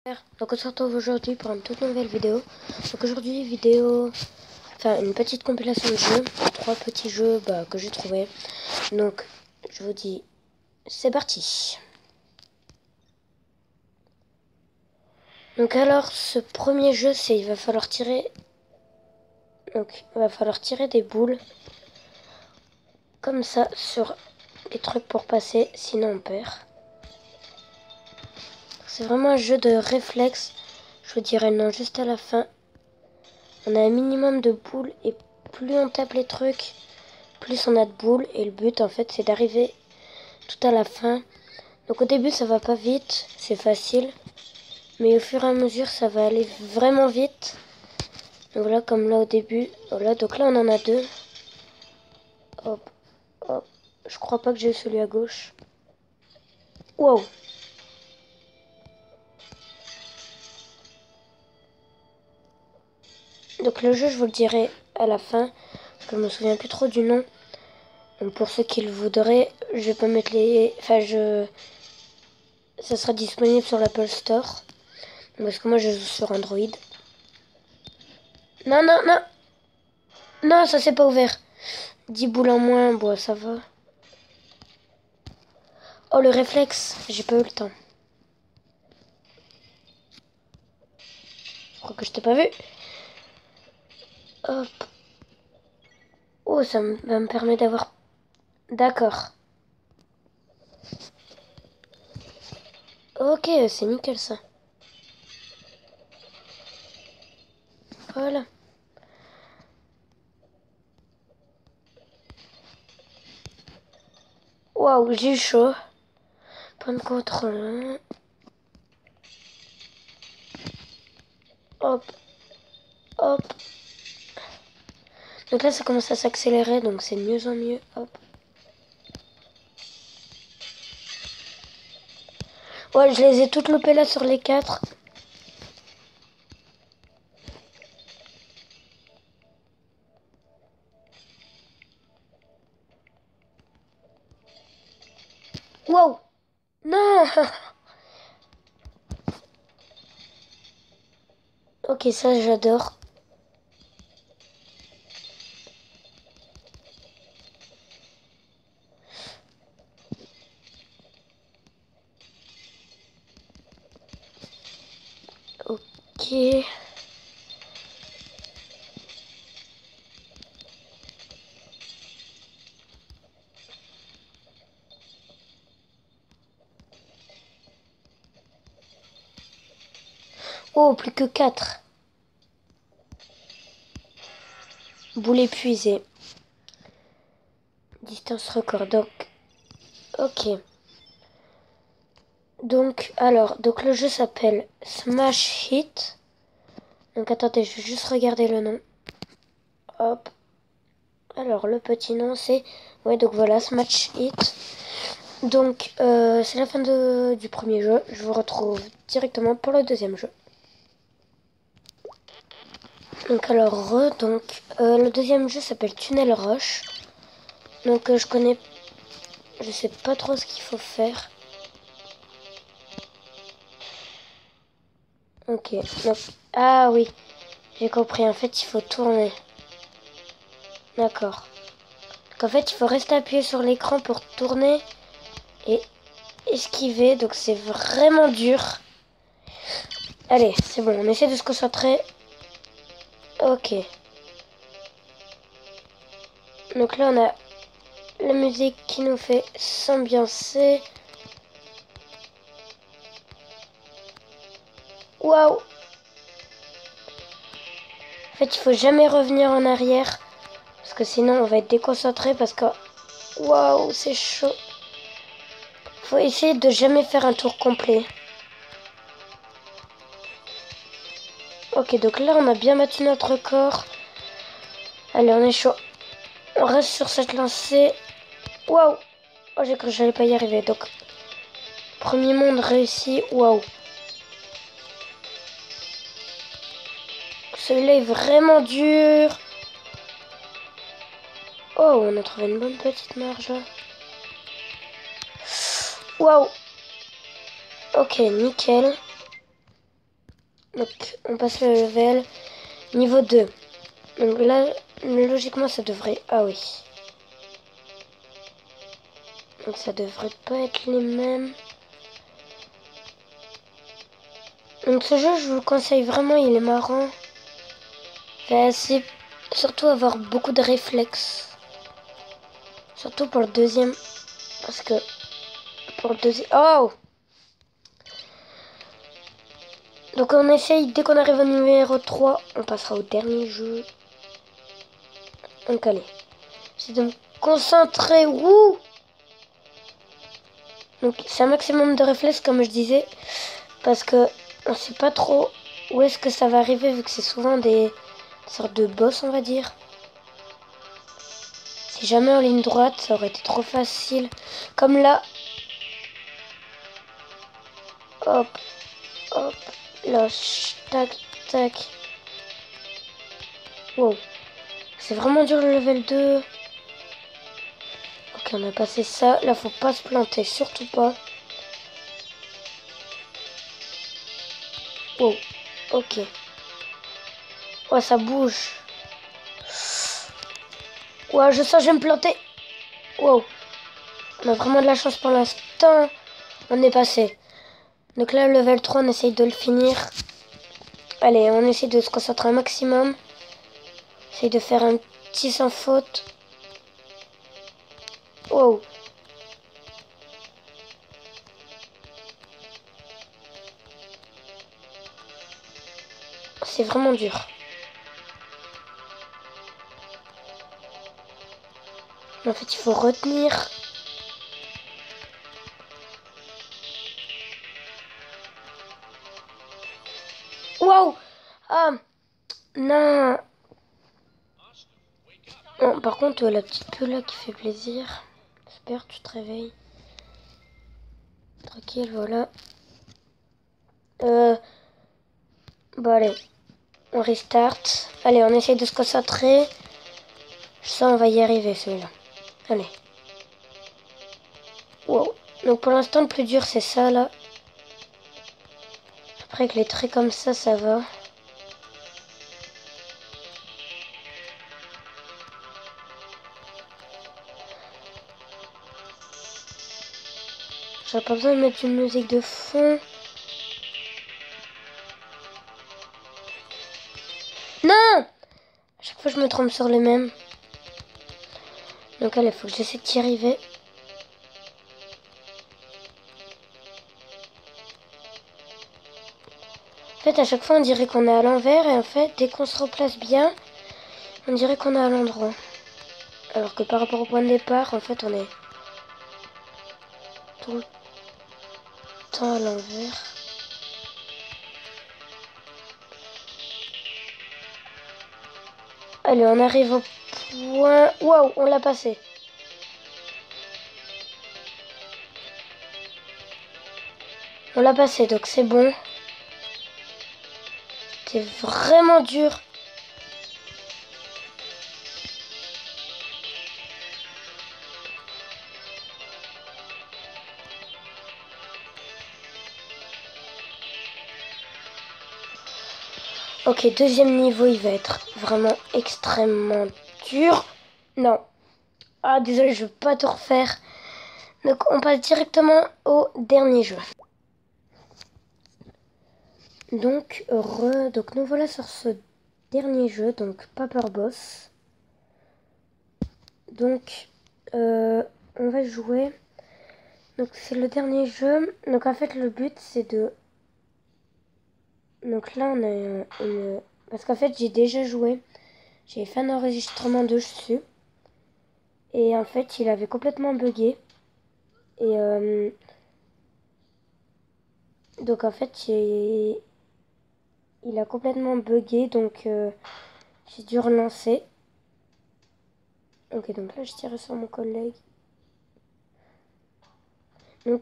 Donc on se retrouve aujourd'hui pour une toute nouvelle vidéo. Donc aujourd'hui une petite compilation de jeux, 3 petits jeux que j'ai trouvé. Donc je vous dis, c'est parti. Donc alors ce premier jeu c'est il va falloir tirer des boules comme ça sur les trucs pour passer, sinon on perd. C'est vraiment un jeu de réflexe. Je vous dirai non juste à la fin. On a un minimum de boules et plus on tape les trucs, plus on a de boules. Et le but en fait c'est d'arriver tout à la fin. Donc au début ça va pas vite, c'est facile. Mais au fur et à mesure ça va aller vraiment vite. Donc voilà, comme là au début. Voilà, donc là on en a 2. Hop, hop. Je crois pas que j'ai eu celui à gauche. Wow. Donc le jeu je vous le dirai à la fin. Parce que je me souviens plus trop du nom. Donc pour ceux qui le voudraient, je vais pas mettre les... ça sera disponible sur l'Apple Store. Parce que moi je joue sur Android. Non, non, non. Non, ça s'est pas ouvert. 10 boules en moins, bon ça va. Oh le réflexe, j'ai pas eu le temps. Je crois que je t'ai pas vu. Hop. Oh, va me permettre d'avoir... D'accord. Ok, c'est nickel ça. Voilà. Waouh, j'ai eu chaud. Point de contrôle. Hop. Hop. Donc là, ça commence à s'accélérer, donc c'est de mieux en mieux. Hop. Ouais, je les ai toutes loupées là sur les 4. Wow. Non. Ok, ça j'adore. Ok. Oh, plus que 4. Boule épuisée. Distance record. Donc, ok. Donc, donc le jeu s'appelle Smash Hit. Donc attendez, je vais juste regarder le nom. Hop. Alors, le petit nom c'est... Ouais, donc voilà, Smash Hit. Donc, c'est la fin du premier jeu. Je vous retrouve directement pour le deuxième jeu. Donc alors, le deuxième jeu s'appelle Tunnel Rush. Donc je sais pas trop ce qu'il faut faire. Ok, donc, ah oui, j'ai compris, en fait il faut tourner. D'accord. Donc en fait il faut rester appuyé sur l'écran pour tourner et esquiver, donc c'est vraiment dur. Allez, c'est bon, on essaie de se concentrer. Ok. Donc là on a la musique qui nous fait s'ambiancer. Waouh! En fait, il faut jamais revenir en arrière. Parce que sinon, on va être déconcentré. Parce que... Waouh, c'est chaud. Faut essayer de jamais faire un tour complet. Ok, donc là, on a bien battu notre record. Allez, on est chaud. On reste sur cette lancée. Waouh! Oh, j'ai cru que j'allais pas y arriver. Donc, premier monde réussi. Waouh! Celui-là est vraiment dur. Oh, on a trouvé une bonne petite marge. Waouh! Ok, nickel. Donc on passe le level. Niveau 2. Donc là, logiquement, ça devrait... Ah oui. Donc ça devrait pas être les mêmes. Donc ce jeu, je vous le conseille vraiment, il est marrant. C'est surtout avoir beaucoup de réflexes. Surtout pour le deuxième. Parce que pour le deuxième... Oh! Donc on essaye, dès qu'on arrive au numéro 3, on passera au dernier jeu. Donc allez. J'essaie de me concentrer. Wouh! Donc c'est un maximum de réflexes comme je disais. Parce que on sait pas trop où est-ce que ça va arriver vu que c'est souvent des sortes de boss on va dire. Si jamais en ligne droite ça aurait été trop facile. Comme là. Hop. Hop. Là. Tac. Tac. Wow. C'est vraiment dur le level 2. Ok on a passé ça. Là faut pas se planter. Surtout pas. Wow. Ok. Ouais ça bouge. Ouais je sens je vais me planter. Wow. On a vraiment de la chance pour l'instant. On est passé. Donc là, le level 3, on essaye de le finir. Allez, on essaye de se concentrer un maximum. On essaye de faire un petit sans faute. Wow. C'est vraiment dur. En fait, il faut retenir. Waouh! Ah! Non! Bon, par contre, la petite queue là qui fait plaisir. J'espère que tu te réveilles. Tranquille, voilà. Bon, allez. On restart. Allez, on essaye de se concentrer. Je sens on va y arriver, celui-là. Allez. Wow. Donc, pour l'instant, le plus dur, c'est ça, là. Après, avec les traits comme ça va. J'aurais pas besoin de mettre une musique de fond. Non! À chaque fois, je me trompe sur le même. Donc, allez, faut que j'essaie d'y arriver. En fait, à chaque fois, on dirait qu'on est à l'envers. Et en fait, dès qu'on se replace bien, on dirait qu'on est à l'endroit. Alors que par rapport au point de départ, en fait, on est tout le temps à l'envers. Allez, on arrive au point... Waouh, on l'a passé. On l'a passé, donc c'est bon. C'est vraiment dur. Ok, deuxième niveau, il va être vraiment extrêmement dur. Non. Ah, désolé, je veux pas tout refaire. Donc, on passe directement au dernier jeu. Donc, donc nous voilà sur ce dernier jeu, donc Paper Boss. Donc, on va jouer. Donc, c'est le dernier jeu. Donc, en fait, le but, c'est de... Donc là, on a une... Parce qu'en fait, j'ai déjà joué. J'ai fait un enregistrement dessus. Et en fait, il avait complètement bugué. Et donc, en fait, il a complètement bugué. Donc, j'ai dû relancer. Ok, donc là, je tire sur mon collègue. Donc,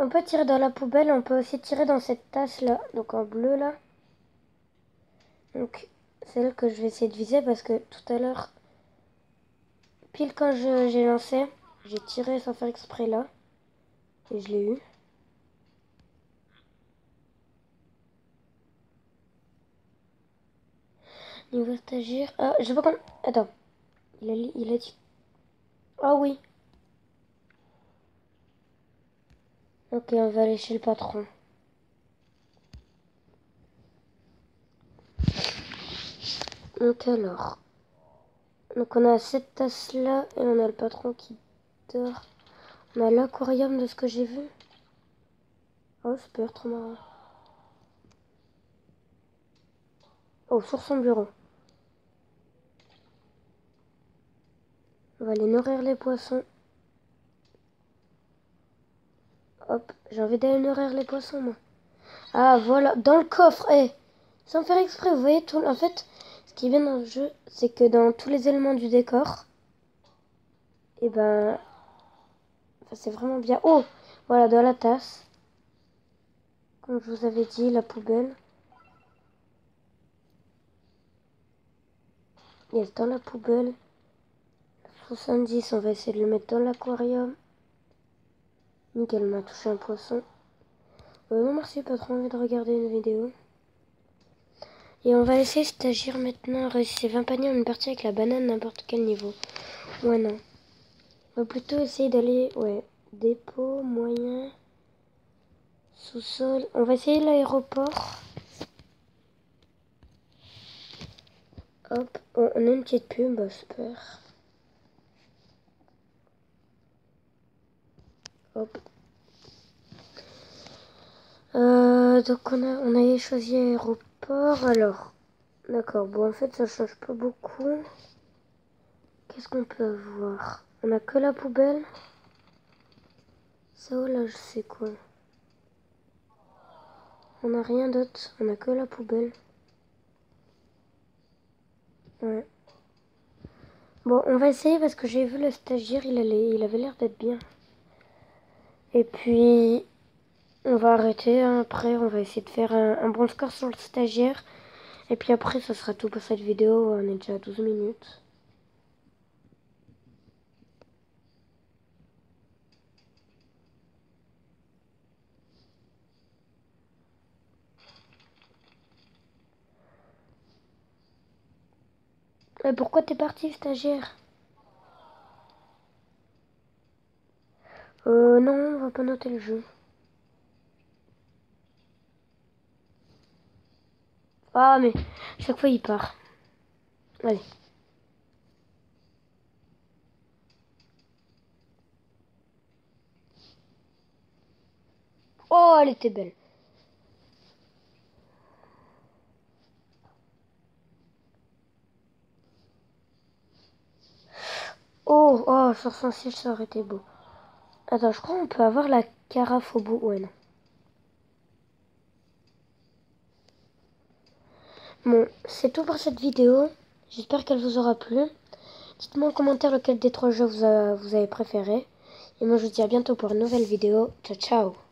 on peut tirer dans la poubelle, on peut aussi tirer dans cette tasse là, donc en bleu là. Donc, c'est elle que je vais essayer de viser parce que tout à l'heure, pile quand j'ai lancé, j'ai tiré sans faire exprès là. Et je l'ai eu. Niveau stagiaire. Ah, je sais pas quand. Attends. Il a dit. Ah oui. Ok, on va aller chez le patron. Donc alors. Donc on a cette tasse là et on a le patron qui dort. On a l'aquarium de ce que j'ai vu. Oh super, trop marrant. Oh, sur son bureau. On va aller nourrir les poissons. Hop, j'ai envie d'aller nourrir les poissons moi. Ah voilà, dans le coffre, sans faire exprès, vous voyez tout. En fait, ce qui est bien dans le jeu, c'est que dans tous les éléments du décor, et ben, enfin, c'est vraiment bien. Oh, voilà, dans la tasse, comme je vous avais dit, la poubelle. Yes, dans la poubelle. 70, on va essayer de le mettre dans l'aquarium. Nickel, on m'a touché un poisson. Non merci, pas trop envie de regarder une vidéo. Et on va essayer stagiaire maintenant. Réussir 20 paniers en une partie avec la banane n'importe quel niveau. Ouais non. On va plutôt essayer d'aller, ouais, dépôt, moyen, sous-sol. On va essayer l'aéroport. Hop, oh, on a une petite pub, bah, super. Hop. Donc on a choisi aéroport. Alors, d'accord, bon en fait ça change pas beaucoup. Qu'est-ce qu'on peut avoir? On a que la poubelle. Ça, oh là, je sais quoi. On a rien d'autre. On a que la poubelle. Ouais. Bon, on va essayer parce que j'ai vu le stagiaire, il avait l'air d'être bien. Et puis, on va arrêter. Hein. Après, on va essayer de faire un bon score sur le stagiaire. Et puis après, ça sera tout pour cette vidéo. On est déjà à 12 minutes. Mais pourquoi t'es parti, stagiaire? Non, on va pas noter le jeu. Ah, mais chaque fois, il part. Allez. Oh, elle était belle. Oh, oh, sur son siège, ça aurait été beau. Attends, je crois qu'on peut avoir la carafe au bout. Ouais, non. Bon, c'est tout pour cette vidéo. J'espère qu'elle vous aura plu. Dites-moi en commentaire lequel des trois jeux vous avez préféré. Et moi, je vous dis à bientôt pour une nouvelle vidéo. Ciao, ciao.